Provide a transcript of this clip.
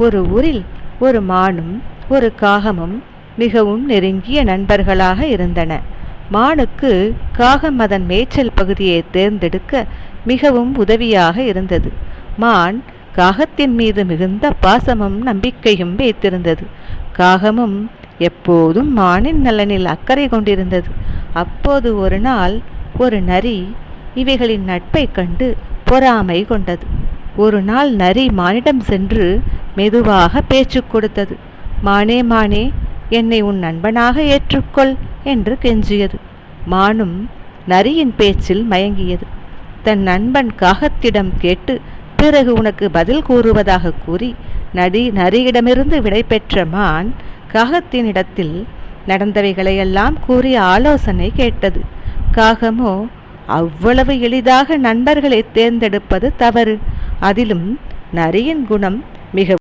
ஒரு ஊரில் ஒரு மானும் ஒரு காகமும் மிகவும் நெருங்கிய நண்பர்களாக இருந்தன. மானுக்கு காகம் அதன் மேய்ச்சல் பகுதியை தேர்ந்தெடுக்க மிகவும் உதவியாக இருந்தது. மான் காகத்தின் மீது மிகுந்த பாசமும் நம்பிக்கையும் வைத்திருந்தது. காகமும் எப்போதும் மானின் நலனில் அக்கறை கொண்டிருந்தது. அப்போது ஒரு நாள் ஒரு நரி இவைகளின் நட்பை கண்டு பொறாமை கொண்டது. ஒரு நாள் நரி மானிடம் சென்று மெதுவாக பேச்சு கொடுத்தது. மானே மானே, என்னை உன் நண்பனாக ஏற்றுக்கொள் என்று கெஞ்சியது. மானும் நரியின் பேச்சில் மயங்கியது. தன் நண்பன் காகத்திடம் கேட்டு பிறகு உனக்கு பதில் கூறுவதாக கூறி நரியிடமிருந்து விடை பெற்ற மான் காகத்தினிடத்தில் நடந்தவைகளையெல்லாம் கூறி ஆலோசனை கேட்டது. காகமோ அவ்வளவு எளிதாக நண்பர்களை தேர்ந்தெடுப்பது தவறு, அதிலும் நரியின் குணம் மிக